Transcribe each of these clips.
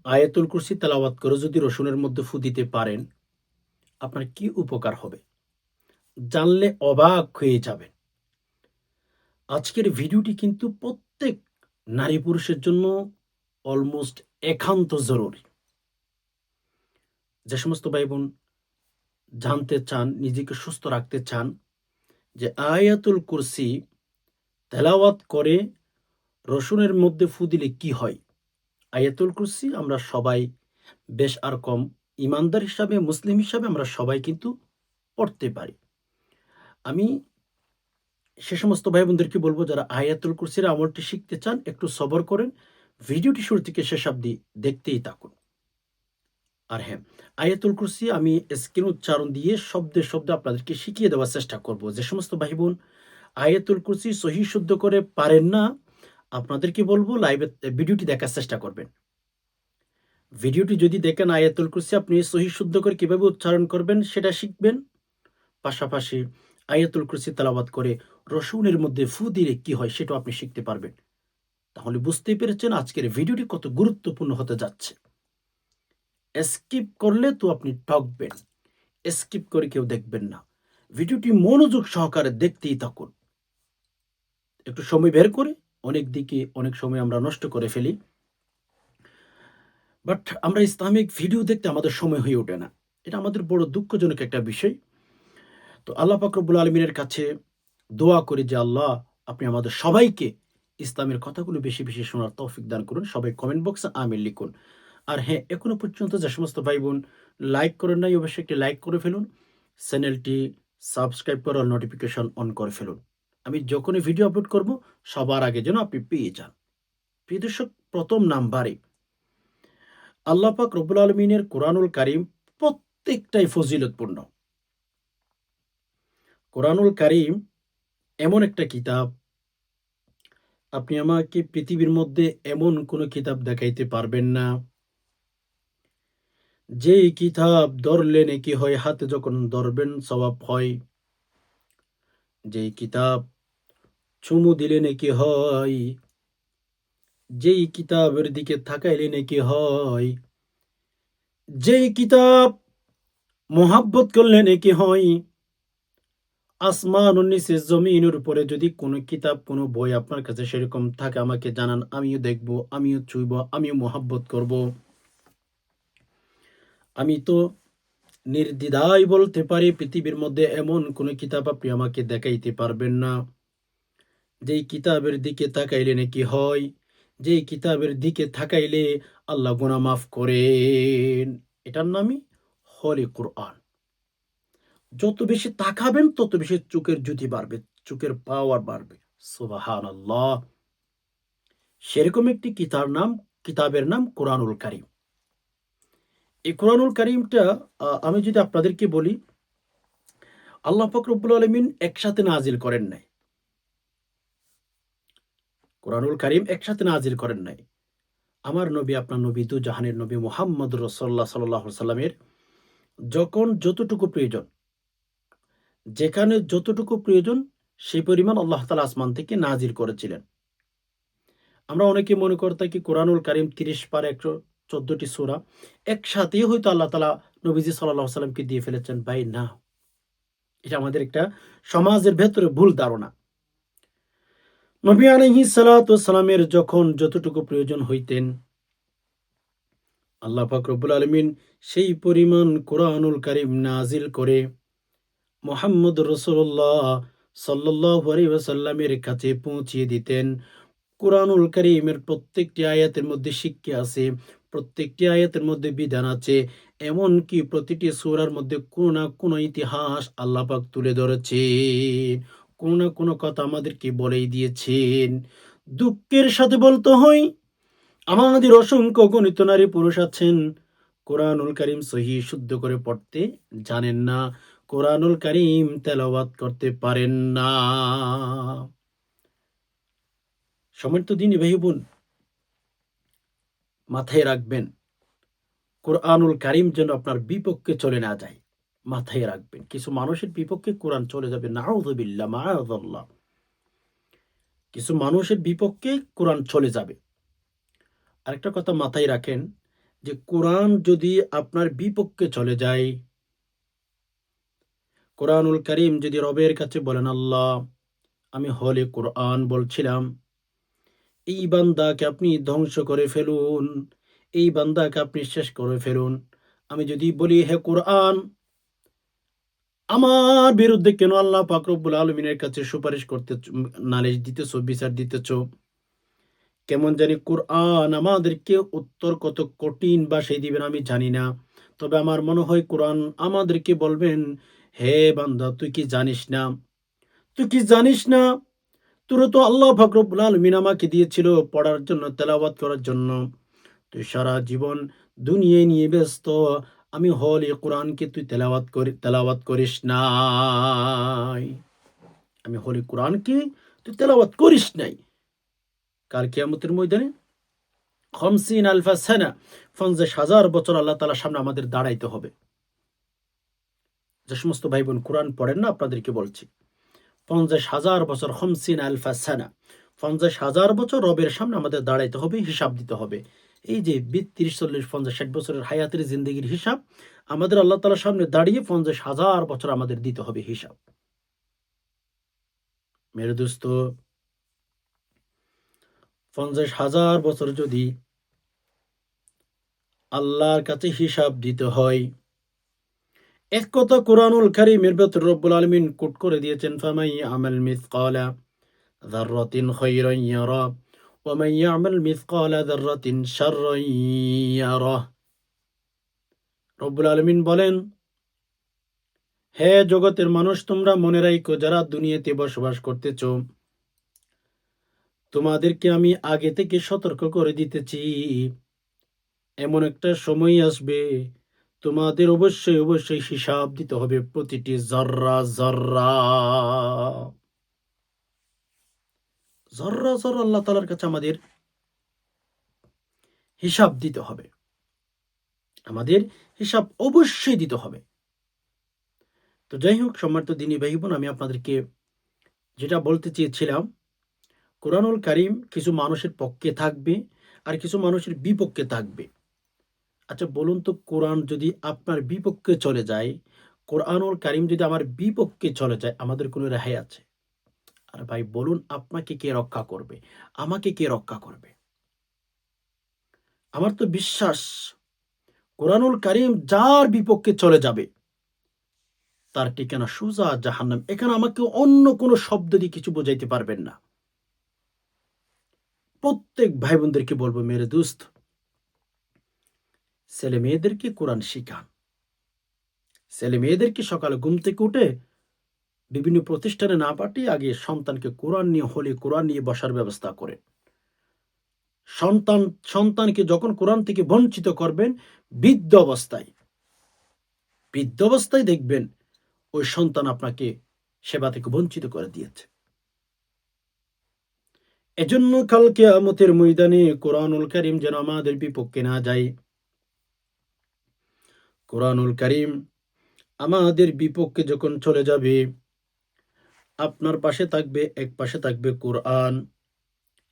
আয়াতুল কুরসি তেলাওয়াত করে যদি রসুনের মধ্যে ফু দিতে পারেন, আপনার কি উপকার হবে? জানলে অবাক হয়ে যাবেন। আজকের ভিডিওটি কিন্তু প্রত্যেক নারী পুরুষের জন্য অলমোস্ট একান্ত জরুরি। যে সমস্ত ভাই-বোন জানতে চান, নিজেকে সুস্থ রাখতে চান যে আয়াতুল কুরসি তেলাওয়াত করে রসুনের মধ্যে ফু দিলে কি হয়? আয়াতুল কুরসি আমরা সবাই বেশ আর কম ঈমানদার হিসাবে, মুসলিম হিসাবে আমরা সবাই কিন্তু পড়তে পারি। আমি সে সমস্ত ভাই-বোনদেরকে বলব যারা আয়াতুল কুরসির আমলটি শিখতে চান একটু সবর করেন। ভিডিওটি শুরু থেকে শেষ অবধি দেখতেই থাকুন। আর হ্যাঁ, আয়াতুল কুরসি আমি স্ক্রিন উচ্চারণ দিয়ে শব্দে, শব্দে আপনাদেরকে শিখিয়ে দেওয়ার চেষ্টা করব। যে সমস্ত ভাই-বোন আয়াতুল কুরসি সহিহ শুদ্ধ করে পারেন না, আপনাদেরকে বলব লাইভে ভিডিওটি দেখার চেষ্টা করবেন। ভিডিওটি যদি দেখেন আয়াতুল কুরসি আপনি সহিহ শুদ্ধ করে কিভাবে উচ্চারণ করবেন সেটা শিখবেন। পাশাপাশি আয়াতুল কুরসি তেলাওয়াত করে রসুনের মধ্যে ফু দিলে কি হয় সেটাও আপনি শিখতে পারবেন। তাহলে বুঝতেই পেরেছেন আজকের ভিডিওটি কত গুরুত্বপূর্ণ হতে যাচ্ছে। স্কিপ করলে তো আপনি ঠকবেন। স্কিপ করে কেউ দেখবেন না। ভিডিওটি মনোযোগ সহকারে দেখতেই থাকুন। একটু সময় বের করে অনেক দিকে অনেক সময় আমরা নষ্ট করে ফেলি। বাট আমরা ইসলামিক ভিডিও দেখতে আমাদের সময় হয়ে ওঠে না। এটা আমাদের বড় দুঃখজনক একটা বিষয়। তো আল্লাহ পাক রব্বুল আলামিনের কাছে দোয়া করি যে আল্লাহ আপনি আমাদের সবাইকে ইসলামের কথাগুলো বেশি, বেশি শোনার তৌফিক দান করুন। সবাই কমেন্ট বক্সে আমিন লিখুন। আর হ্যাঁ, এখনো পর্যন্ত যে সমস্ত ভাই-বোন লাইক করেন নাই অবশ্যই একটি লাইক করে ফেলুন। চ্যানেলটি সাবস্ক্রাইব করে অল নোটিফিকেশন অন করে ফেলুন। আমি যখনই ভিডিও আপলোড করব সবার আগে যেন আপনি পেয়ে যান। প্রিয় দর্শক, প্রথম নাম্বারে আল্লাহ পাক রব্বুল আলামিনের কোরআনুল কারীম প্রত্যেকটাই ফজিলতপূর্ণ। কোরআনুল কারীম এমন একটা কিতাব, আপনি আমাকে পৃথিবীর মধ্যে এমন কোনো কিতাব দেখাইতে পারবেন না, যেই কিতাব ধরলে নেকি হয়, হাতে যখন ধরবেন সওয়াব হয়। যেই কিতাব চুমু দিলে নেকি হয়, যেই কিতাবের দিকে তাকাইলে নেকি হয়, যেই কিতাব মোহাব্বত করলে নেকি হয়। আসমান ও নিচে জমিনের উপরে যদি কোনো কিতাব, কোনো বই আপনার কাছে সেরকম থাকে আমাকে জানান। আমিও দেখব, আমিও ছুঁইব, আমিও মোহাব্বত করব। আমি তো নির্দ্বিধায় বলতে পারি পৃথিবীর মধ্যে এমন কোনো কিতাব আপনি আমাকে দেখাইতে পারবেন না, যেই কিতাবের দিকে তাকাইলে নাকি হয়, যেই কিতাবের দিকে তাকাইলে আল্লাহ গুনাহ মাফ করেন। এটার নামই হলি কোরআন। যত বেশি তাকাবেন তত বেশি চোখের জ্যোতি বাড়বে, চোখের পাওয়ার বাড়বে। সুবহানাল্লাহ। সেরকম একটি কিতাবের নাম কোরআনুল কারীম। এই কোরআনুল কারীমটা আমি যদি আপনাদেরকে বলি, আল্লাহ পাক রব্বুল আলামিন একসাথে নাজিল করেন নাই। কোরআনুল কারীম একসাথে নাজিল করেন নাই। আমার নবী, আপনার নবী, দু জাহানের নবী মুহাম্মদুর রাসূলুল্লাহ সাল্লাল্লাহু আলাইহি সাল্লামের যখন যতটুকু প্রয়োজন, যেখানে যতটুকু প্রয়োজন সেই পরিমাণ আল্লাহ তাআলা আসমান থেকে নাজিল করেছিলেন। আমরা অনেকে মনে করে থাকি কোরআনুল কারীম ৩০ পারা ১১৪ টি সূরা একসাথেই হয়তো আল্লাহ তাআলা নবীজি সাল্লাল্লাহু আলাইহি সাল্লামকে দিয়ে ফেলেছেন। ভাই না, এটা আমাদের একটা সমাজের ভেতরে ভুল ধারণা। নবী আলাইহিস সালাতু ওয়াস সালামের যখন যতটুকু প্রয়োজন হইতেন, আল্লাহ পাক রব্বুল আলামিন সেই পরিমাণ কোরআনুল কারীম নাজিল করে মুহাম্মদুর রাসূলুল্লাহ সাল্লাল্লাহু আলাইহি ওয়াসাল্লামের কাছে পৌঁছিয়ে দিতেন। কোরআনুল কারীমের প্রত্যেকটি আয়াতের মধ্যে শিক্ষা আছে, প্রত্যেকটি আয়াতের মধ্যে বিধান আছে। এমনকি প্রতিটি সূরার মধ্যে কোনো না কোনো ইতিহাস আল্লাহ পাক তুলে ধরেছেন। কোনো না কোনো কথা আমাদেরকে বলেই দিয়েছেন। দুঃখের সাথে বলতে হয়, আমাদের অসংখ্য গণিত নারী পুরুষ আছেন, কোরআনুল কারীম সহিহ শুদ্ধ করে পড়তে জানেন না, কোরআনুল কারীম তেলাওয়াত করতে পারেন না। সম্মানিত দ্বীনি ভাই বোন, মাথায় রাখবেন, কোরআনুল কারীম যেন আপনার বিপক্ষে চলে না যায়। মাথায় রাখবেন, কিছু মানুষের বিপক্ষে কোরআন চলে যাবে। নাউযুবিল্লাহ, মাআযাল্লাহ। কিছু মানুষের বিপক্ষে কোরআন চলে যাবে। আরেকটা কথা মাথায় রাখেন, যে কোরআন যদি আপনার বিপক্ষে চলে যায়, কোরআনুল কারীম যদি রবের কাছে বলেন, আল্লাহ আমি হলে কোরআন বলছিলাম, এই বান্দাকে আপনি ধ্বংস করে ফেলুন, এই বান্দাকে আপনি শেষ করে ফেলুন। আমি যদি বলি, হে কোরআন, আমার বিরুদ্ধে কেন আল্লাহ পাক রব্বুল আলামিনের কাছে সুপারিশ করতেছ, নালিশ দিতেছ, বিচার দিতেছ? কেমন জানি কোরআন আমাদেরকে উত্তর কত কঠিন ভাষায় দিবেন আমি জানি না। তবে আমার মনে হয় কোরআন আমাদেরকে বলবেন, হে বান্দা, তুই কি জানিস না? তুই কি জানিস না? তোরও তো আল্লাহ পাক রব্বুল আলামিন আমাকে দিয়েছিল পড়ার জন্য, তেলাওয়াত করার জন্য। তুই সারা জীবন দুনিয়ায় নিয়ে ব্যস্ত। আমি হল এ কোরআনকে তুই তেলাওয়াত করিস নাই। আমি হলি কোরআনকে তুই তেলাওয়াত করিস নাই। কাল কিয়ামতের ময়দানে 50,000 সানা, 50,000 বছর আল্লাহ তাআলার সামনে আমাদের দাঁড়াইতে হবে। যে সমস্ত ভাই বোন কোরআন পড়েন না, আপনাদেরকে বলছি, 50,000 বছর, 50,000 সানা, 50,000 বছর রবের সামনে আমাদের দাঁড়াইতে হবে, হিসাব দিতে হবে। এই যে 20, 30, 40, 50, 60 বছরের হায়াতের জিন্দগির হিসাব আমাদের আল্লাহ তাআলার সামনে দাঁড়িয়ে 50,000 বছর আমাদের দিতে হবে হিসাব। মেরে দোস্ত, 50,000 বছর যদি আল্লাহর কাছে হিসাব দিতে হয়, এক কথা কোরআনুল কারীমের ভেতর রব্বুল আলামিন কোট করে দিয়েছেন, ফামাই আমাল মিসকালা যাররাতিন খায়রান ইয়ারা ওয়া মান ইয়ামাল মিসকালা যাররাতিন শাররান ইয়ারাহ। রব্বুল আলামিন বলেন, হে জগতের মানুষ, তোমরা মনে রাখো, যারা দুনিয়াতে বসবাস করতেছ, তোমাদেরকে আমি আগে থেকে সতর্ক করে দিতেছি, এমন একটা সময় আসবে তোমাদের অবশ্যই অবশ্যই হিসাব দিতে হবে প্রতিটি জর্রা জর্রা। জর্রা জর্রা আল্লাহ তাআলার কাছে আমাদের হিসাব দিতে হবে। আমাদের হিসাব অবশ্যই দিতে হবে। তো যাই হোক, সম্মানিত দিনী ভাই বোন, আমি আপনাদেরকে যেটা বলতে চেয়েছিলাম, কোরআনুল কারীম কিছু মানুষের পক্ষে থাকবে আর কিছু মানুষের বিপক্ষে থাকবে। আচ্ছা বলুন তো, কোরআন যদি আপনার বিপক্ষে চলে যায়, কোরআনুল কারীম যদি আমার বিপক্ষে চলে যায়, আমাদের কোনো রেহাই আছে? আর ভাই বলুন, আপনাকে কে রক্ষা করবে? আমাকে কে রক্ষা করবে? আমার তো বিশ্বাস, কোরআনুল কারীম যার বিপক্ষে চলে যাবে, তার ঠিকানা সোজা জাহান্নাম। এখানে আমাকে অন্য কোনো শব্দ দিয়ে কিছু বোঝাইতে পারবেন না। প্রত্যেক ভাই বোনদেরকে বলবো, মেরে দোস্ত, ছেলে মেয়েদেরকে কোরআন শিখান। ছেলে মেয়েদেরকে সকালে ঘুম থেকে উঠে বিভিন্ন প্রতিষ্ঠানে না পাঠিয়ে আগে সন্তানকে কোরআন নিয়ে, হলে কোরআন নিয়ে বসার ব্যবস্থা করেন। সন্তানকে যখন কোরআন থেকে বঞ্চিত করবেন, বৃদ্ধ অবস্থায় বৃদ্ধ অবস্থায় দেখবেন ওই সন্তান আপনাকে সেবা থেকে বঞ্চিত করে দিয়েছে। এজন্য কাল কিয়ামতের ময়দানে কোরআনুল কারীম যেন আমাদের বিপক্ষে না যায়। কোরআনুল কারীম আমাদের বিপক্ষে যখন চলে যাবে, আপনার পাশে থাকবে, এক পাশে থাকবে কোরআন,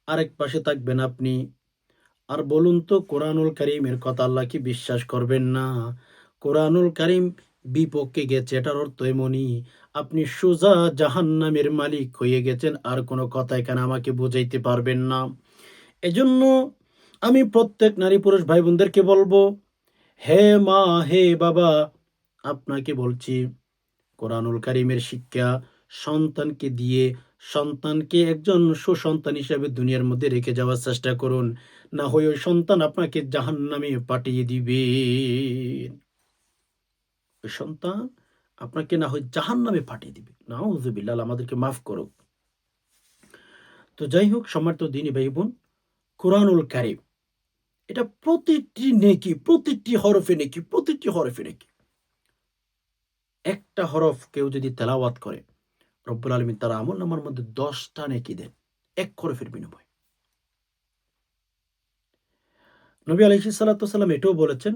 আরেক পাশে থাকবেন আপনি। আর বলুন তো, কোরআনুল কারীমের কথা আল্লাহ কি বিশ্বাস করবেন না? কোরআনুল কারীম বিপক্ষে গেছে, এটার অর্থ এমনই, আপনি সোজা জাহান্নামের মালিক হয়ে গেছেন। আর কোনো কথা এখানে আমাকে বোঝাইতে পারবেন না। এজন্য আমি প্রত্যেক নারী পুরুষ ভাই বোনদেরকে বলবো, হে মা, হে বাবা, আপনাকে বলছি, কোরআনুল কারীমের শিক্ষা সন্তানকে দিয়ে সন্তানকে একজন সুসন্তান হিসেবে দুনিয়ার মধ্যে রেখে যাওয়ার চেষ্টা করুন। না হয় ওই সন্তান আপনাকে জাহান্নামে পাঠিয়ে দিবে। ওই সন্তান আপনাকে না হয় জাহান্নামে পাঠিয়ে দিবে। নাউযুবিল্লাহ, আল্লাহ আমাদেরকে মাফ করুক। তো যাই হোক, সম্মানিত দিনী ভাই বোন, কোরআনুল কারীম এটা প্রতিটি নেকি, প্রতিটি হরফে নেকি, প্রতিটি হরফে নেকি। একটা হরফ কেউ যদি তেলাওয়াত করে, রব্বুল আলামিন তার আমলনামার মধ্যে 10টা নেকি দেন, এক হরফের বিনিময়ে। নবী আলাইহিস সালাতু ওয়াস সালাম এটাও বলেছেন,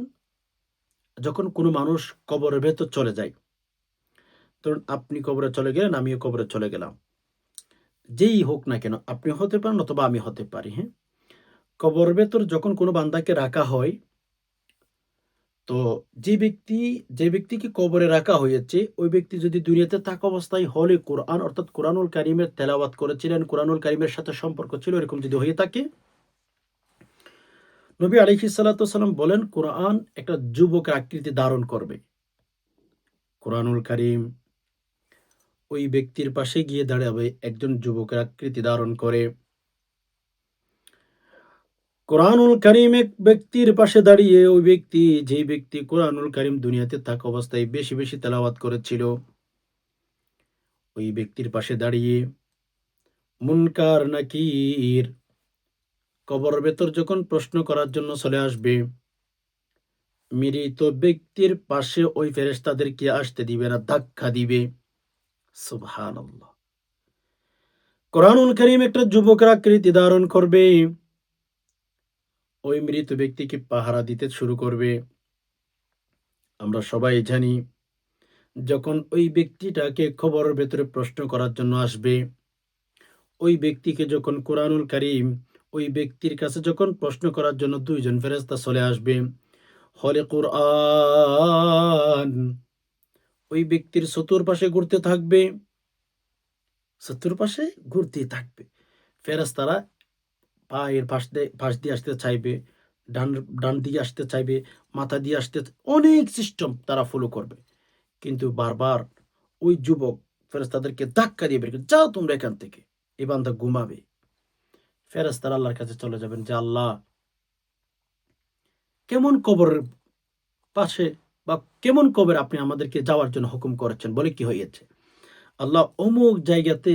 যখন কোনো মানুষ কবরের ভেতর চলে যায়, ধরুন আপনি কবরে চলে গেলেন, আমিও কবরে চলে গেলাম, যেই হোক না কেন, আপনি হতে পারেন অথবা আমি হতে পারি, হ্যাঁ? কবরের ভেতর যখন কোনো বান্দাকে রাখা হয়, তো যে ব্যক্তিকে কবরে রাখা হয়েছে, ওই ব্যক্তি যদি দুনিয়াতে থাকা অবস্থায় হলে কোরআন অর্থাৎ কোরআনুল কারীমের তেলাওয়াত করেছিলেন, কোরআনুল কারীমের সাথে সম্পর্ক ছিল, এরকম যদি হয়ে থাকে, নবী আলাইহিস সালাতু ওয়াসালাম বলেন কোরআন একটা যুবকের আকৃতি ধারণ করবে। কোরআনুল কারীম ওই ব্যক্তির পাশে গিয়ে দাঁড়াবে একজন যুবকের আকৃতি ধারণ করে। কোরআনুল কারীম এক ব্যক্তির পাশে দাঁড়িয়ে ওই ব্যক্তি, যেই ব্যক্তি কোরআনুল কারীম দুনিয়াতে থাকা অবস্থায় বেশি, বেশি তেলাওয়াত করেছিল, ওই ব্যক্তির পাশে দাঁড়িয়ে মুনকার নাকির কবরের ভেতর যখন প্রশ্ন করার জন্য চলে আসবে, মৃত ব্যক্তির পাশে ওই ফেরেশতাদেরকে আসতে দিবে না, ধাক্কা দিবে। সুবহানাল্লাহ। কোরআনুল কারীম একটা যুবকের আকৃতি ধারণ করবে, ওই মৃত ব্যক্তিকে পাহারা দিতে শুরু করবে। আমরা সবাই জানি, যখন ওই ব্যক্তিটাকে কবরের ভেতরে প্রশ্ন করার জন্য আসবে, ওই ব্যক্তিকে যখন কোরআনুল কারীম ওই ব্যক্তির কাছে যখন প্রশ্ন করার জন্য দুইজন ফেরেশতা চলে আসবে, হলে কোরআন ওই ব্যক্তির চতুর্পাশে ঘুরতে থাকবে, চতুর্পাশে ঘুরতেই থাকবে। ফেরেশতারা পায়ের পাশ দিয়ে আসতে চাইবে, ডান ডান দিকে আসতে চাইবে, মাথা দিয়ে আসতে, অনেক সিস্টেম তারা ফলো করবে। কিন্তু বারবার ওই যুবক ফেরেশতাদেরকে ধাক্কা দিয়ে বের করে, যাও তোমরা এখান থেকে, এই বান্দা ঘুমাবে। ফেরেশতারা আল্লাহর কাছে চলে যাবেন যে আল্লাহ, কেমন কবরের পাশে বা কেমন কবরে আপনি আমাদেরকে যাওয়ার জন্য হুকুম করেছেন, বলে কি হয়েছে? আল্লাহ, অমুক জায়গাতে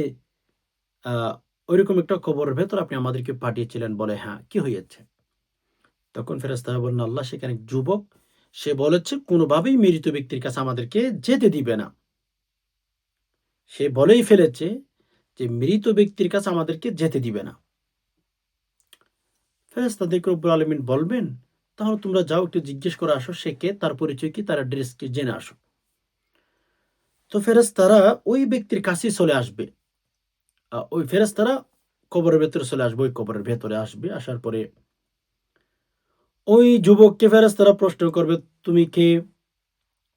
আহ ওইরকম একটা কবরের ভেতর আপনি আমাদেরকে পাঠিয়েছিলেন, বলে হ্যাঁ, কি হয়েছে? তখন ফেরেশতারা বলেন, আল্লাহ, সেখানে এক যুবক, সে বলেছে কোনোভাবেই মৃত ব্যক্তির কাছে আমাদেরকে যেতে দিবে না। সে বলেই ফেলেছে যে মৃত ব্যক্তির কাছে আমাদেরকে যেতে দিবে না। ফেরেশতাদেরকে রব্বুল আলামিন বলবেন, তাহলে তোমরা যাও, একটু জিজ্ঞেস করে আসো সে কে, তার পরিচয় কি, তার অ্যাড্রেস কি, জেনে আসো। তো ফেরেশতারা ওই ব্যক্তির কাছেই চলে আসবে। ওই ফেরেশতারা কবরের ভেতরে চলে আসবে, ওই কবরের ভেতরে আসবে। আসার পরে ওই যুবককে ফেরেশতারা প্রশ্ন করবে, তুমি কে?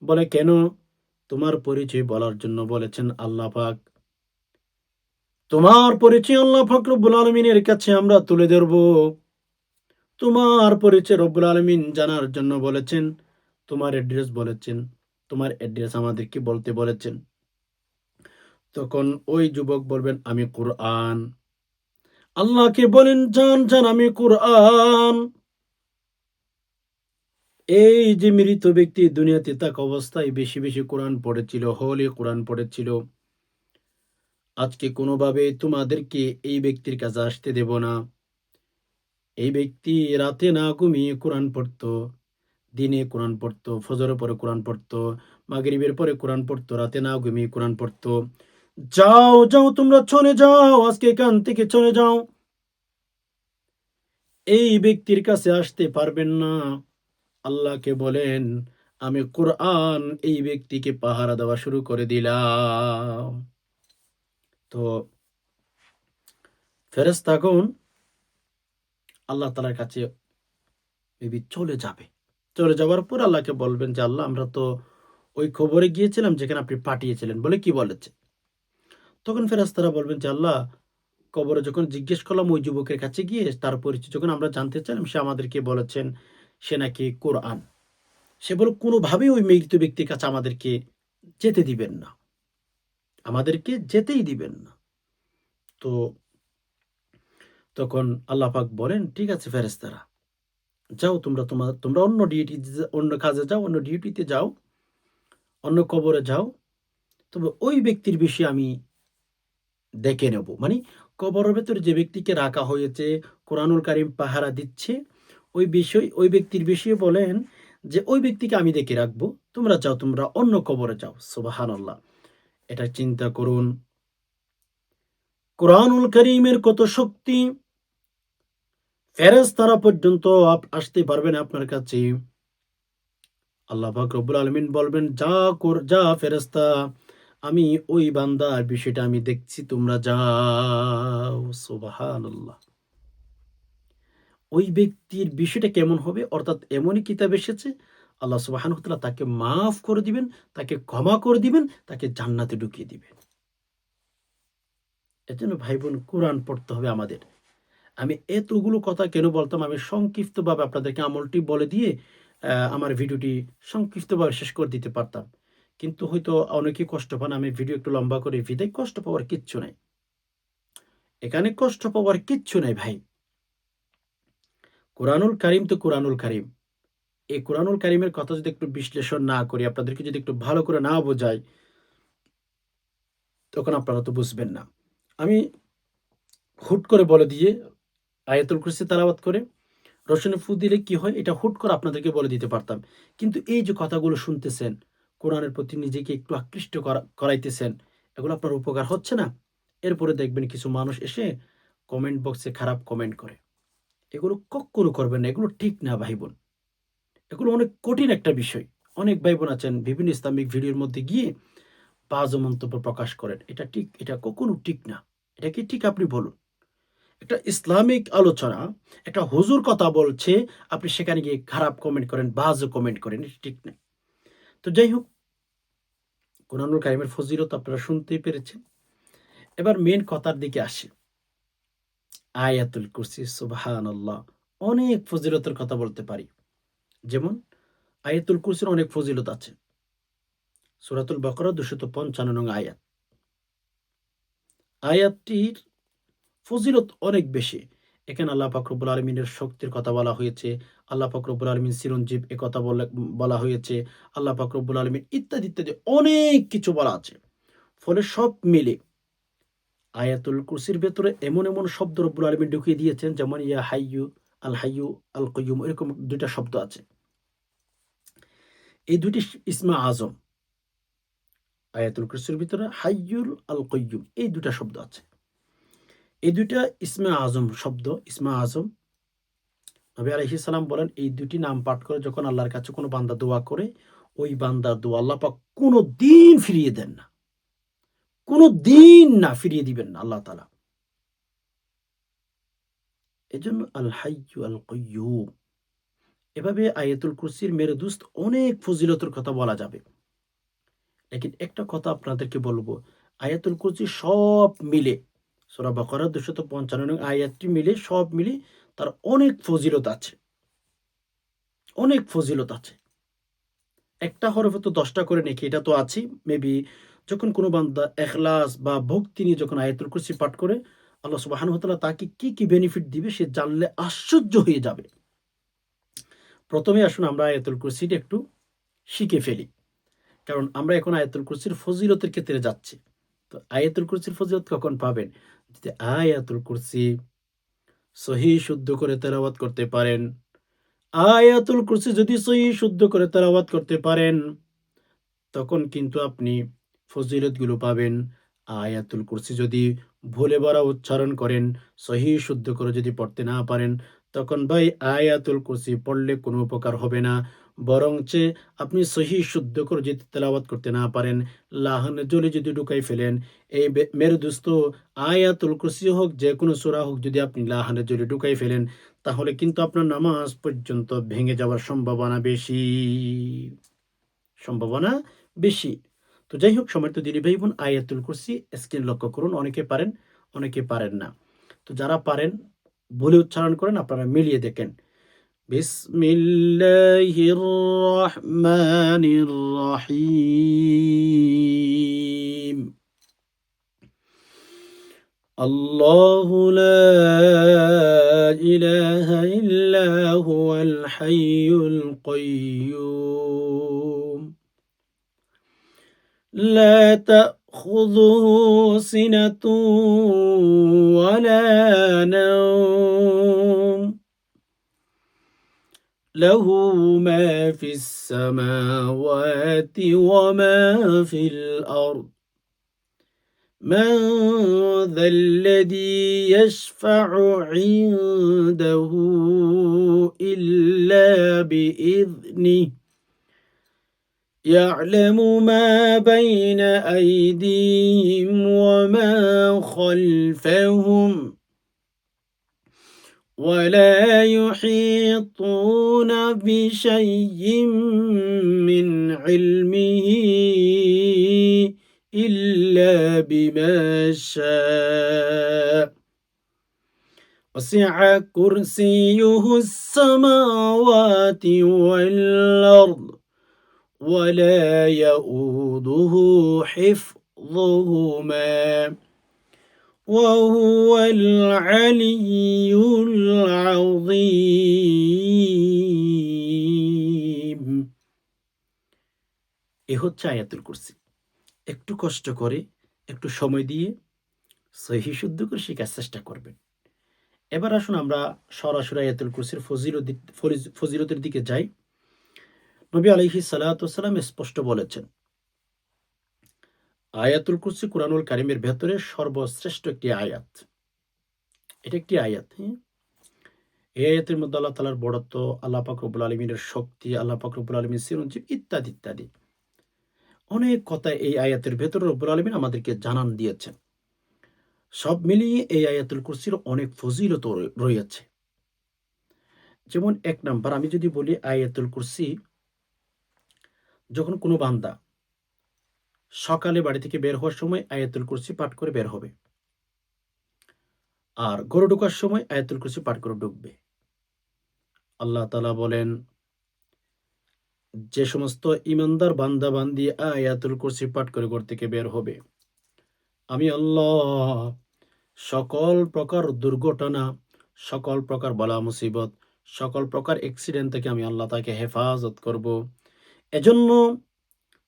বলে, কেন? তোমার পরিচয় বলার জন্য বলেছেন আল্লাহ পাক। তোমার পরিচয় আল্লাহ পাক রব্বুল আলামিনের কাছে আমরা তুলে ধরব। তোমার পরিচয় রব্বুল আলামিন জানার জন্য বলেছেন, তোমার অ্যাড্রেস বলেছেন, তোমার অ্যাড্রেস আমাদেরকে বলতে বলেছেন। তখন ওই যুবক বলবেন, আমি কুরআন। আল্লাহকে বলেন, জান জান আমি কুরআন। এই যে মৃত ব্যক্তি দুনিয়াতে থাকা অবস্থায় বেশি বেশি কোরআন পড়েছিল, হোলি কোরআন পড়েছিল, আজকে কোনোভাবে তোমাদেরকে এই ব্যক্তির কাছে আসতে দেব না। এই ব্যক্তি রাতে না ঘুমিয়ে কোরআন পড়তো, দিনে কোরআন পড়তো, ফজরের পরে কোরআন পড়তো, মাগরিবের পরে কোরআন পড়তো, রাতে না ঘুমিয়ে কোরআন পড়তো। যাও যাও, তোমরা চলে যাও, আজকে এখান থেকে চলে যাও। এই ব্যক্তির কাছে আসতে পারবেন না। আল্লাহকে বলেন, আমি কোরআন এই ব্যক্তিকে পাহারা দেওয়া শুরু করে দিলাম। তো ফেরেশতাগণ আল্লাহ তাআলার কাছে চলে যাবে। চলে যাওয়ার পর আল্লাহকে বলবেন যে আল্লাহ, আমরা তো ওই খবরে গিয়েছিলাম যেখানে আপনি পাঠিয়েছিলেন, বলে কি বলেছে? তখন ফেরেশতারা বলবেন যে আল্লাহ, কবরে যখন জিজ্ঞেস করলাম ওই যুবকের কাছে গিয়ে, তার পরিচয় যখন আমরা জানতে চাইলাম, সে আমাদেরকে বলেছেন সে নাকি কোরআন। সে বলে কোনোভাবেই ওই মৃত ব্যক্তির কাছে আমাদেরকে যেতে দিবেন না, আমাদেরকে যেতেই দিবেন না। তো তখন আল্লাহ পাক বলেন, ঠিক আছে ফেরেশতারা, যাও তোমরা অন্য ডিউটি, অন্য কাজে যাও, অন্য ডিউটিতে যাও, অন্য কবরে যাও। তবে ওই ব্যক্তির বিষয়ে আমি দেখে নেব। মানে কবরের ভেতরে যে ব্যক্তিকে রাখা হয়েছে, কোরআনুল কারীম পাহারা দিচ্ছে, ওই ব্যক্তির বিষয়ে বলেন যে ওই ব্যক্তিকে আমি দেখে রাখবো। তোমরা যাও, তোমরা অন্য কবরে যাও। সুবহানাল্লাহ। এটা চিন্তা করুন। কোরআনুল কারীমের কত শক্তি! ফেরেশতারা পর্যন্ত আসতে পারবে না আপনার কাছে। আল্লাহ পাক রব্বুল আলামিন বলবেন, যা ফেরেশতা, আমি ওই বান্দার বিষয়টা আমি দেখছি, তোমরা যাও। সুবহানাল্লাহ। ওই ব্যক্তির বিষয়টা কেমন হবে? অর্থাৎ এমনই কিতাব এসেছে, আল্লাহ সুবহানাহু ওয়া তাআলা তাকে মাফ করে দিবেন, তাকে ক্ষমা করে দিবেন, তাকে জান্নাতে ঢুকিয়ে দিবেন। এজন্য ভাই বোন কোরআন পড়তে হবে আমাদের। আমি এতগুলো কথা কেন বলতাম, আমি সংক্ষিপ্তভাবে আপনাদেরকে আমলটি বলে দিয়ে আমার ভিডিওটি সংক্ষিপ্তভাবে শেষ করে দিতে পারতাম। কিন্তু হয়তো অনেকেই কষ্ট পান। আমি ভিডিও একটু লম্বা করে বিদায়, কষ্ট পাওয়ার কিচ্ছু নাই। এখানে কষ্ট পাওয়ার কিচ্ছু নাই ভাই। কোরআনুল কারীম তো কোরআনুল কারীম। এই কোরআনুল কারীমের কথা যদি একটু বিশ্লেষণ না করি, আপনাদেরকে যদি একটু ভালো করে না বোঝাই, তখন আপনারা তো বুঝবেন না। আমি হুট করে বলে দিয়ে আয়াতুল কুরসি তেলাওয়াত করে রসুনে ফু দিলে কি হয়, এটা হুট করে আপনাদেরকে বলে দিতে পারতাম। কিন্তু এই যে কথাগুলো শুনতেছেন, কোরআনের প্রতি নিজেকে একটু আকৃষ্ট করাইতেছেন, এগুলো আপনার উপকার হচ্ছে না? এরপরে দেখবেন কিছু মানুষ এসে কমেন্ট বক্সে খারাপ কমেন্ট করে। এগুলো কক্ষনো করবেন না। এগুলো ঠিক না ভাই বোন। এগুলো অনেক কঠিন একটা বিষয়। অনেক ভাই বোন আছেন বিভিন্ন ইসলামিক ভিডিওর মধ্যে গিয়ে বাজে মন্তব্য প্রকাশ করেন। এটা ঠিক, এটা কখনো ঠিক না। এটা কি ঠিক আপনি বলুন? একটা ইসলামিক আলোচনা, একটা হুজুর কথা বলছে, আপনি সেখানে গিয়ে খারাপ কমেন্ট করেন, বাজে কমেন্ট করেন, এটা ঠিক না। তো যাই হোক, কোরআনুল কারীমের ফজিলত আপনারা শুনতেই পেরেছেন। এবার মেইন কথার দিকে আসি। আয়াতুল কুরসি, সুবহানাল্লাহ। অনেক ফজিলতের কথা বলতে পারি। যেমন আয়াতুল কুরসির অনেক ফজিলত আছে। সূরাতুল বাকারা ২৫৫ নং আয়াত। আয়াতটির ফজিলত অনেক বেশি। এখানে আল্লাহ পাক রব্বুল আলামিনের শক্তির কথা বলা হয়েছে। আল্লাহ পাক রব্বুল আলামিন চিরঞ্জীব একথা বলা হয়েছে। আল্লাহ পাক রব্বুল আলামিন ইত্যাদি, ইত্যাদি অনেক কিছু বলা আছে। ফলে সব মিলে আয়াতুল কুরসির ভেতরে এমন, এমন শব্দ রব্বুল আলামিন ঢুকিয়ে দিয়েছেন, যেমন ইয়া হাইয়্যু, আল কাইয়্যুম, এরকম ২ টা শব্দ আছে। এই ২ টি ইসমে আযম। আয়াতুল কুরসির ভিতরে হাইয়্যুল আল কাইয়্যুম এই ২ টা শব্দ আছে। এই ২ টা ইসমে আযম শব্দ, ইসমে আযম। নবী আলাইহিস সালাম বলেন, এই ২ টি নাম পাঠ করে যখন আল্লাহর কাছে কোনো বান্দা দোয়া করে, ওই বান্দার দোয়া আল্লাহ পাক কোনদিন ফিরিয়ে দেন না। কোনদিন না, ফিরিয়ে দিবেন না আল্লাহ তাআলা। এজন্য আল হাইয়্যু আল কাইয়্যুম। এভাবে আয়াতুল কুরসির মেরে দোস্ত অনেক ফজিলতের কথা বলা যাবে। লেকিন একটা কথা আপনাদেরকে বলবো, আয়াতুল কুরসি সব মিলে সূরা বাকারা ২৫৫ নং আয়াতটি মিলে, সব মিলে তার অনেক ফজিলত আছে। অনেক ফজিলত আছে। একটা হরফে তো ১০ টা করে নেকি, এটা তো আছেই। মেবি যখন কোনো বান্দা ইখলাস বা ভক্তি নিয়ে যখন আয়াতুল কুরসি পাঠ করে, আল্লাহ সুবহানাহু ওয়া তাআলা তাকে কি, কি বেনিফিট দিবে সে জানলে আশ্চর্য হয়ে যাবে। ১ম এ আসুন আমরা আয়াতুল কুরসিটা একটু শিখে ফেলি। কারণ আমরা এখন আয়াতুল কুরসির ফজিলতের ক্ষেত্রে যাচ্ছি। তো আয়াতুল কুরসির ফজিলত কখন পাবেন? যদি আয়াতুল কুরসি সহিহ শুদ্ধ করে তেলাওয়াত করতে পারেন, আয়াতুল কুরসি যদি সহিহ শুদ্ধ করে তেলাওয়াত করতে পারেন, তখন কিন্তু আপনি ফজিলতগুলো পাবেন। আয়াতুল কুরসি যদি ভুলে ভরা উচ্চারণ করেন, সহিহ শুদ্ধ করে যদি পড়তে না পারেন, তখন ভাই আয়াতুল কুরসি পড়লে কোনো উপকার হবে না। বরঞ্চে আপনি সহিহ শুদ্ধ করে যদি তেলাওয়াত করতে না পারেন, লাহানে জলে যদি ঢুকাই ফেলেন, এই মেরে দোস্ত, আয়াতুল কুরসি হোক, যেকোনো সূরা হোক, যদি আপনি লাহানে জলে ঢুকাই ফেলেন, তাহলে কিন্তু আপনার নামাজ পর্যন্ত ভেঙে যাওয়ার সম্ভাবনা বেশি। সম্ভাবনা বেশি। তো যাই হোক, সম্মানিত দিনী ভাই বোন, আয়াতুল কুরসি স্ক্রিন লক্ষ্য করুন। অনেকে পারেন, অনেকে পারেন না। তো যারা পারেন ভুলে উচ্চারণ করেন, আপনারা মিলিয়ে দেখেন। বিসমিল্লাহির রহমানির রহিম। আল্লাহু লা ইলাহা ইল্লা হুয়াল হাইয়ুল কাইয়্যুম। لا تأخذه سنة ولا نوم، له ما في السماوات وما في الأرض، من ذا الذي يشفع عنده إلا بإذنه، يعلم ما بين أيديهم وما خلفهم ولا يحيطون بشيء من علمه إلا بما شاء وسع كرسيه السماوات والأرض ولا يؤوده حفظهما وهو العلي العظيم। এ হচ্ছে আয়াতুল কুরসি। একটু কষ্ট করে, একটু সময় দিয়ে সহিহ শুদ্ধ করে শেখার চেষ্টা করবেন। এবার আসুন আমরা সরাসরি আয়াতুল কুরসির ফজিলতের দিকে যাই। নবী আলাইহিস সালাতু ওয়াস সালাম স্পষ্ট বলেছেন, আয়াতুল কুরসি কুরআনুল কারীমের ভেতরে সর্বশ্রেষ্ঠ একটি আয়াত। এটা একটি আয়াত, হ্যাঁ? এই আয়াতের মধ্যে আল্লাহ তাআলার বড়ত্ব, আল্লাহ পাক রব্বুল আলামিনের শক্তি, আল্লাহ পাক রব্বুল আলামিন চিরঞ্জীব ইত্যাদি, ইত্যাদি। অনেক কথা এই আয়াতের ভেতরে রব্বুল আলামিন আমাদেরকে জানান দিয়েছেন। সব মিলিয়ে এই আয়াতুল কুরসির অনেক ফজিলত রয়েছে। যেমন ১ নাম্বার আমি যদি বলি আয়াতুল কুরসি যখন কোনো বান্দা সকালে বাড়ি থেকে বের হওয়ার সময় আয়াতুল কুরসি পাঠ করে বের হবে। আর ঘরে ঢোকার সময় আয়াতুল কুরসি পাঠ করে ঢুকবে। আল্লাহ তাআলা বলেন, যে সমস্ত ঈমানদার বান্দা-বান্দি আয়াতুল কুরসি পাঠ করে ঘর থেকে বের হবে, আমি আল্লাহ সকল প্রকার দুর্ঘটনা, সকল প্রকার বালা মুসিবত, সকল প্রকার অ্যাক্সিডেন্ট থেকে আমি আল্লাহ তাকে হেফাজত করব। এজন্য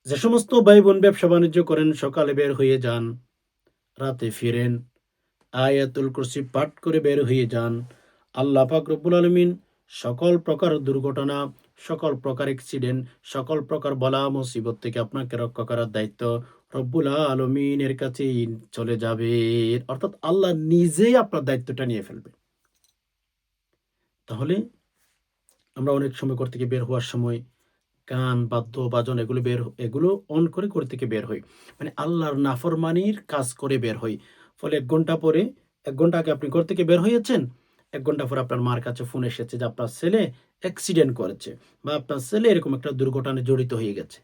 যে সমস্ত ভাই-বোন ব্যবসা-বাণিজ্য করেন সকালে বের হয়ে যান, রাতে ফিরেন। আয়াতুল কুরসি পাঠ করে বের হয়ে যান। আল্লাহ পাক রব্বুল আলামিন সকল প্রকার দুর্ঘটনা, সকল প্রকার অ্যাক্সিডেন্ট, সকল প্রকার বালা মুসিবত থেকে আপনাকে রক্ষা করার দায়িত্ব রব্বুল আলামিনের কাছেই চলে যাবে। অর্থাৎ আল্লাহ নিজেই আপনার দায়িত্বটা নিয়ে ফেলবে। তাহলে আমরা অনেক সময় ঘর থেকে বের হওয়ার সময় গান, বাদ্য-বাজন এগুলো অন করে ঘর থেকে বের হই। মানে আল্লাহর নাফরমানির কাজ করে বের হই। ফলে ১ ঘন্টা পরে ১ ঘন্টা আগে আপনি ঘর থেকে বের হয়েছেন, ১ ঘন্টা পরে আপনার মার কাছে ফোন এসেছে যে আপনার ছেলে অ্যাক্সিডেন্ট করেছে বা আপনার ছেলে এরকম একটা দুর্ঘটনায় জড়িত হয়ে গেছে।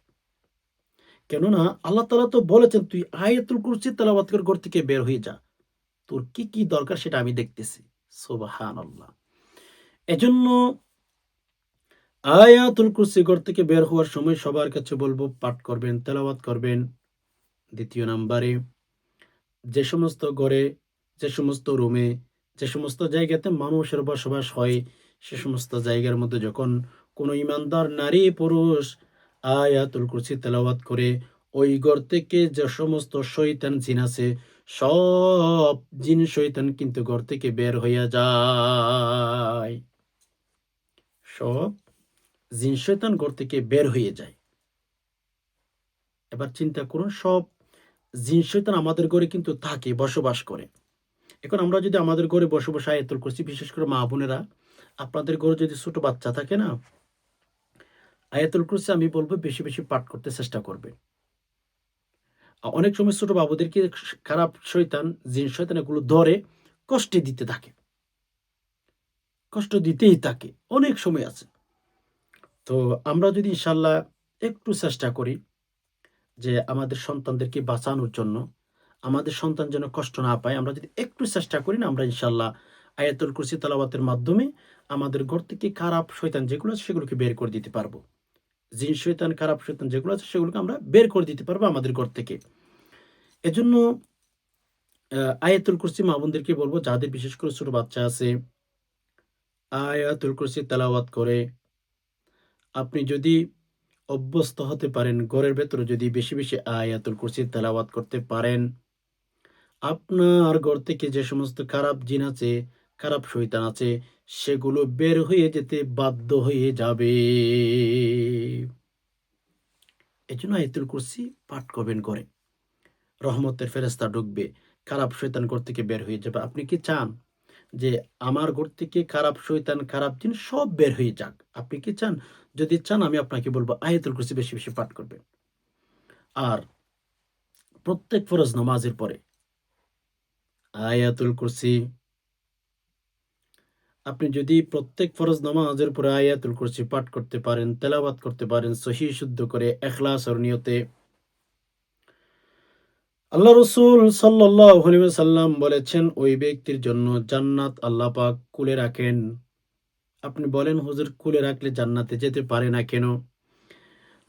কেননা আল্লাহ তাআলা তো বলেছেন, "তুই আয়াতুল কুরসি তেলাওয়াত করে ঘর থেকে বের হয়ে যা। তোর কি, কি দরকার সেটা আমি দেখতেছি।" সুবহানাল্লাহ। এজন্য আয়াতুল কুরসি ঘর থেকে বের হওয়ার সময় সবার কাছে বলব পাঠ করবেন, তেলাওয়াত করবেন। ২য় নাম্বারে যে সমস্ত ঘরে, যে সমস্ত রুমে, যে সমস্ত জায়গাতে মানুষের বসবাস হয়, সে সমস্ত জায়গার মধ্যে যখন কোনো ঈমানদার নারী পুরুষ আয়াতুল কুরসি তেলাওয়াত করে, ওই ঘর থেকে যে সমস্ত শয়তান জিন আছে, সব জিন শয়তান কিন্তু ঘর থেকে বের হইয়া যায়। সব জিন শয়তান ঘর থেকে বের হয়ে যায়। এবার চিন্তা করুন, সব জিন শয়তান আমাদের ঘরে কিন্তু থাকে, বসবাস করে। এখন আমরা যদি আমাদের ঘরে বসে, বসে আয়াতুল কুরসি, বিশেষ করে মা-বোনেরা, আপনাদের ঘরে যদি ছোট বাচ্চা থাকে না, আয়াতুল কুরসি আমি বলব বেশি, বেশি পাঠ করতে চেষ্টা করবেন। অনেক সময় ছোট বাবুদেরকে খারাপ শয়তান, জিন শয়তান এগুলো ধরে কষ্ট দিতে থাকে। কষ্ট দিতেই থাকে। অনেক সময় আছে। তো আমরা যদি ইনশাআল্লাহ একটু চেষ্টা করি যে আমাদের সন্তানদেরকে বাঁচানোর জন্য, আমাদের সন্তান যেন কষ্ট না পায়, আমরা যদি একটু চেষ্টা করি না, আমরা ইনশাআল্লাহ আয়াতুল কুরসি তেলাওয়াতের মাধ্যমে আমাদের ঘর থেকে খারাপ শয়তান যেগুলো আছে সেগুলোকে বের করে দিতে পারবো। জিন শয়তান, খারাপ শয়তান যেগুলো আছে সেগুলোকে আমরা বের করে দিতে পারবো আমাদের ঘর থেকে। এজন্য আয়াতুল কুরসি মা-বোনদেরকে বলব, যাদের বিশেষ করে ছোট বাচ্চা আছে, আয়াতুল কুরসি তেলাওয়াত করে আপনি যদি অভ্যস্ত হতে পারেন, ঘরের ভেতরে যদি বেশি, বেশি আয়াতুল কুরসি তেলাওয়াত করতে পারেন, আপনার ঘর থেকে যে সমস্ত খারাপ জিন আছে, খারাপ শয়তান আছে, সেগুলো বের হয়ে যেতে বাধ্য হয়ে যাবে। এজন্য আয়াতুল কুরসি পাঠ করবেন ঘরে। রহমতের ফেরেশতা ঢুকবে। খারাপ শয়তান ঘর থেকে বের হয়ে যাবে। আপনি কি চান যে আমার ঘর থেকে খারাপ শয়তান, খারাপ জিন সব বের হয়ে যাক? আপনি কি চান? যদি চান আমি আপনাকে বলব আয়াতুল কুরসি বেশি, বেশি পাঠ করবেন। আর প্রত্যেক ফরজ নামাজের পরে আয়াতুল কুরসি, আপনি যদি প্রত্যেক ফরজ নামাজের পরে আয়াতুল কুরসি পাঠ করতে পারেন, তেলাওয়াত করতে পারেন সহিহ শুদ্ধ করে ইখলাস আর নিয়তে, আল্লাহ রসুল সাল্লাল্লাহু আলাইহি ওয়াসাল্লাম বলেছেন ওই ব্যক্তির জন্য জান্নাত আল্লাহ পাক খুলে রাখেন। আপনি বলেন হুজুর খুলে রাখলে জান্নাতে যেতে পারে না কেন?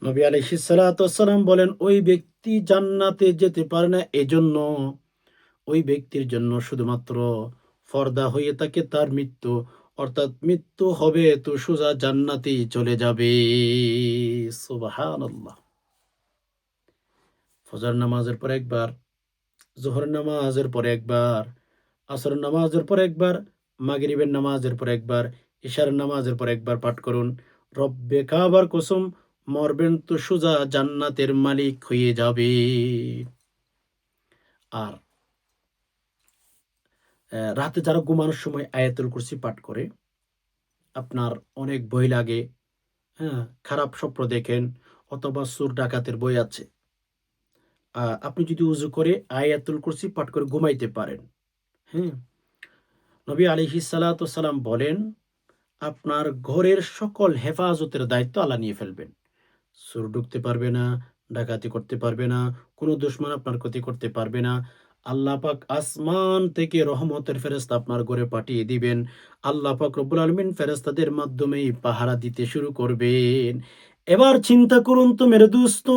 নবী আলাইহিস সালাতু ওয়াসসালাম বলেন ওই ব্যক্তি জান্নাতে যেতে পারে না এজন্য ওই ব্যক্তির জন্য শুধুমাত্র ফর্দা হয়ে থাকে তার মৃত্যু, অর্থাৎ মৃত্যু হবে তো সোজা জান্নাতেই চলে যাবে। সুবহানাল্লাহ। ফজর নামাজের পর একবার, জোহর নামাজের পর একবার, আসর নামাজের পর একবার, মাগরিবের নামাজের পর একবার, ইশার নামাজের পর একবার পাঠ করুন। রব্বে কাবার কসম, মরবেন তো সোজা জান্নাতের মালিক হয়ে যাবে। আর রাতে যারা ঘুমানোর সময় আয়াতুল কুরসি পাঠ করে, আপনার অনেক ভয় লাগে, হ্যাঁ? খারাপ স্বপ্ন দেখেন অথবা চোর ডাকাতের ভয় আছে। আপনি যদি উযু করে আয়াতুল কুরসি পাঠ করে ঘুমাইতে পারেন, হ্যাঁ? নবী আলাইহিস সালাতু ওয়াসসালাম বলেন, আপনার ঘরের সকল হেফাজতের দায়িত্ব আল্লাহ নিয়ে ফেলবেন। চোর ঢুকতে পারবে না, ডাকাতি করতে পারবে না, কোনো দুশমন আপনার ক্ষতি করতে পারবে না। আল্লাহ পাক আসমান থেকে রহমতের ফেরেশতা আপনার ঘরে পাঠিয়ে দিবেন। আল্লাহ পাক রব্বুল আলামিন ফেরেশতাদের মাধ্যমেই পাহারা দিতে শুরু করবেন। এবার চিন্তা করুন তো মেরে দোস্ত,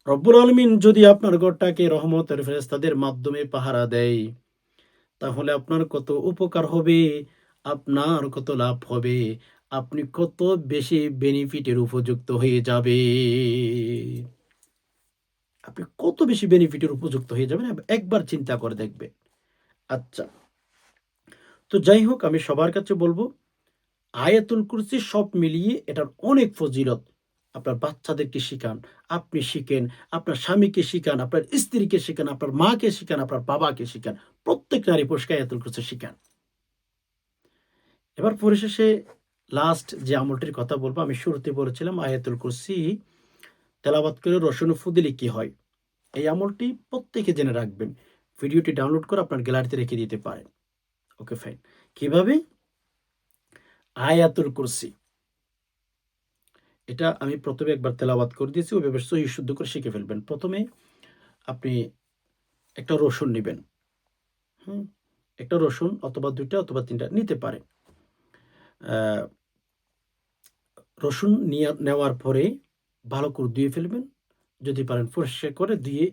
রব্বুল আলামিন যদি আপনার ঘরটাকে রহমতের ফেরেশতাদের মাধ্যমে পাহারা দেয়, তাহলে আপনার কত উপকার হবে, আপনার কত লাভ হবে, আপনি কত বেশি বেনিফিটের উপযুক্ত হয়ে যাবেন। আপনি কত বেশি বেনিফিটের উপযুক্ত হয়ে যাবেন একবার চিন্তা করে দেখবেন। আচ্ছা, তো যাই হোক আমি সবার কাছে বলব আয়াতুল কুরসি সব মিলিয়ে এটার অনেক ফজিলত। আপনার বাচ্চাদেরকে শিখান, আপনি শিখেন, আপনার স্বামীকে শিখান, আপনার স্ত্রীকে শিখান, আপনার মাকে শিখান, আপনার বাবাকে শিখান। প্রত্যেক নারী পুরুষকে আয়াতুল কুরসি শিখান। এবার পরিশেষে লাস্ট যে আমলটির কথা বলবো, আমি শুরুতে বলেছিলাম আয়াতুল কুরসি তেলাওয়াত করে রসুন ফু দিলে কি হয়? এই আমলটি প্রত্যেকে জেনে রাখবেন। ভিডিওটি ডাউনলোড করে আপনার গ্যালারিতে রেখে দিতে পারেন। Okay fine. কিভাবে? আয়াতুল কুরসি। এটা আমি ১ম এ একবার তেলাওয়াত করে দিয়েছি। ওইভাবে সহিহ শুদ্ধ করে শিখে ফেলবেন। ১ম এ আপনি একটা রসুন নিবেন। হুম? একটা রসুন অথবা ২ টা অথবা ৩ টা নিতে পারেন। আ রসুন নেওয়ার পরে ভালো করে ধুয়ে ফেলবেন। যদি পারেন পরিষ্কার করে ধুয়ে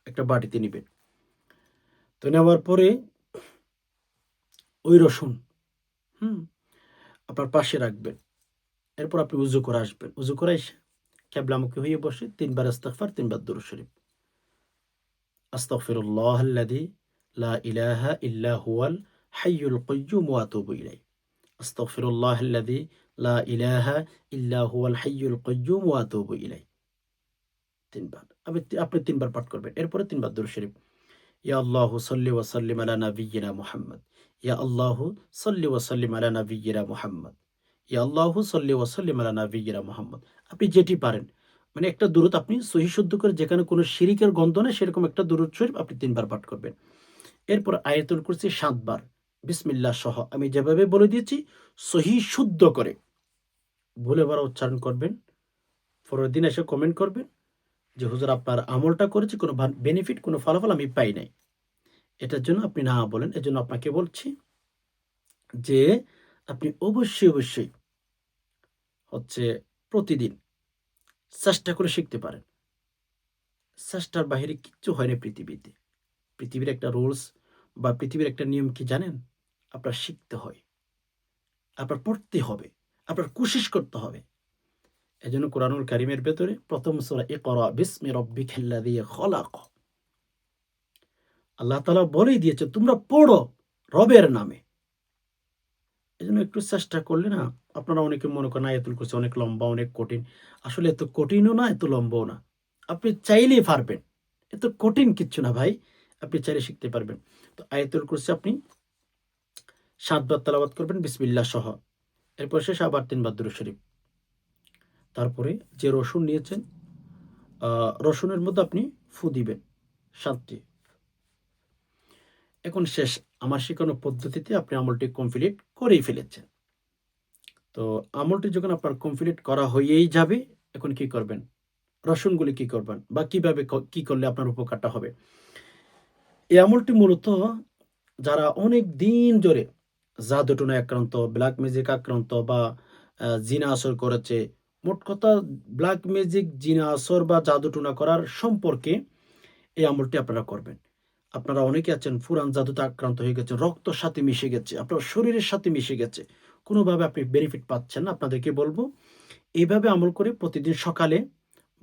একটা বাটিতে নিবেন। তো নেওয়ার পরে ওই রসুন, হুম? আপনার পাশে রাখবেন। এরপর আপনি উযু করে আসবেন। উযু করে আইসা কেবলামুখী হয়ে বসে ৩ বার ইস্তিগফার, ৩ বার দুরূদ শরীফ। আস্তাগফিরুল্লাহাল্লাযী লা ইলাহা ইল্লা হুয়াল হাইয়ুল কাইয়্যুম ওয়া আতুবু ইলাইহি। আস্তাগফিরুল্লাহাল্লাযী লা ইলাহা ইল্লা হুয়াল হাইয়ুল কাইয়্যুম ওয়া আতুবু ইলাইহি। ৩ বার। আপনি ৩ বার পাঠ করবেন। এরপরে ৩ বার দুরূদ শরীফ। ইয়া আল্লাহু সাল্লি ওয়া সাল্লিম আলা নাবিয়্যিনা মুহাম্মদ। ইয়া আল্লাহু সাল্লি ওয়া সাল্লিম আলা নাবিয়্যিনা মুহাম্মদ। ইয়া আল্লাহু সাল্লি ওয়া সাল্লিম আলা নাবিয়্যিনা মুহাম্মদ। আপনি যেটি পারেন। মানে একটা দরুদ আপনি সহিহ শুদ্ধ করে যেখানে কোনো শিরিকের গন্ধ নেই সেরকম একটা দরুদ শরীফ আপনি ৩ বার পাঠ করবেন। এরপর আয়াতুল কুরসি ৭ বার বিসমিল্লাহ সহ আমি যেভাবে বলে দিয়েছি সহিহ শুদ্ধ করে ভুলে ভরা উচ্চারণ করবেন। পরের দিন এসে কমেন্ট করবেন যে হুজুর আপনার আমলটা করেছি কোনো বেনিফিট কোনো ফলাফল আমি পাই নাই। এটার জন্য আপনি না বলেন। এজন্য আপনাকে বলছি যে আপনি অবশ্যই হচ্ছে প্রতিদিন চেষ্টা করে শিখতে পারেন। চেষ্টার বাহিরে কিচ্ছু হয় না পৃথিবীতে। পৃথিবীর একটা রুলস বা পৃথিবীর একটা নিয়ম কি জানেন? আপনার শিখতে হয়, আপনার পড়তে হবে, আপনার কোশিশ করতে হবে। এজন্য কোরআনুল কারীমের ভেতরে ১ম সূরা ইকরা বিসমি রাব্বিকাল্লাযী খলাক। আল্লাহ তাআলা বলেই দিয়েছে তোমরা পড়ো রবের নামে। এজন্য একটু চেষ্টা করলে না আপনারা অনেকে মনে করেন আয়াতুল কুরসি অনেক লম্বা, অনেক কঠিন। আসলে এত কঠিনও না, এত লম্বাও না। আপনি চাইলেই পারবেন। এত কঠিন কিচ্ছু না ভাই। আপনি চাইলে শিখতে পারবেন। তো আয়াতুল কুরসি আপনি ৭ বার তেলাওয়াত করবেন বিসমিল্লাহ সহ। এরপর শেষে আবার ৩ বার দুরূদ শরীফ। তারপরে যে রসুন নিয়েছেন, আ রসুনের মধ্যে আপনি ফু দিবেন ৭ টি। এখন শেষ। আমার শেখানো পদ্ধতিতে আপনি আমলটি কমপ্লিট করেই ফেলেছেন। তো আমলটি যখন আপনার কমপ্লিট করা হয়েই যাবে, এখন কি করবেন? রসুনগুলি কি করবেন? বা কিভাবে কি করলে আপনার উপকারটা হবে? এই আমলটি মূলত যারা অনেক দিন ধরে জাদুটোনায় আক্রান্ত, ব্ল্যাক ম্যাজিক আক্রান্ত বা জিনা আসর করেছে। মোট কথা ব্ল্যাক ম্যাজিক, জিনা আসর বা জাদুটোনা করার সম্পর্কে এই আমলটি আপনারা করবেন। আপনারা অনেকে আছেন ফুরান জাদুতে আক্রান্ত হয়ে গেছেন, রক্তর সাথে মিশে গেছে, আপনার শরীরের সাথে মিশে গেছে। কোনোভাবে আপনি বেনিফিট পাচ্ছেন না। আপনাদেরকে বলব, এইভাবে আমল করে প্রতিদিন সকালে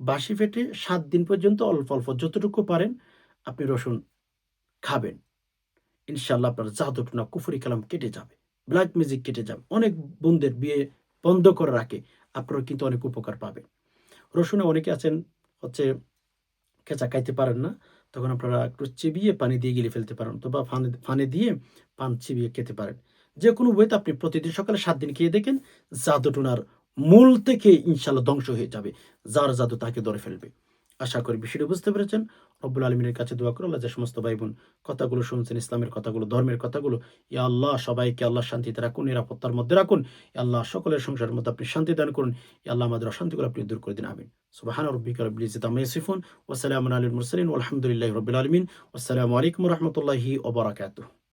বাসি পেটে ৭ দিন পর্যন্ত অল্প, অল্প যতটুকু পারেন আপনি রসুন খাবেন। ইনশাআল্লাহ আপনার জাদুটোনা, কুফরি কালাম কেটে যাবে। ব্লাক ম্যাজিক কেটে যাবে। অনেক বোনদের বিয়ে বন্ধ করে রাখে। আপনারা কিন্তু অনেক উপকার পাবেন। রসুনে অনেকে আছেন হচ্ছে খেঁচা খাইতে পারেন না। তখন আপনারা একটু চিবিয়ে পানি দিয়ে গিলে ফেলতে পারেন, অথবা ফানে দিয়ে পান চিবিয়ে খেতে পারেন। যেকোনো ওয়েতে আপনি প্রতিদিন সকালে ৭ দিন খেয়ে দেখেন, জাদুটোনার মূল থেকে ইনশাআল্লাহ ধ্বংস হয়ে যাবে। যার জাদু তাকে ধরে ফেলবে। আশা করি বিষয়টা বুঝতে পেরেছেন। রব্বুল আলামিনের কাছে দোয়া করো, আল্লাহ যে সমস্ত ভাই-বোন কথাগুলো শুনছেন, ইসলামের কথাগুলো, ধর্মের কথাগুলো, ইয়া আল্লাহ সবাইকে আল্লাহ শান্তিতে রাখুন, নিরাপত্তার মধ্যে রাখুন। ইয়া আল্লাহ সকলের সংসারের মধ্যে আপনি শান্তি দান করুন। ইয়া আল্লাহ আমাদের অশান্তিগুলো আপনি দূর করে দিন। আমিন। সুবহানা রাব্বিকা রাব্বিল ইজ্জাতি আম্মা ইয়াসিফুন ওয়া সালামুন আলাল মুরসালিন ওয়ালহামদুলিল্লাহি রাব্বিল আলামিন। আসসালামু আলাইকুম ওয়া রাহমাতুল্লাহি ওয়া বারাকাতুহু।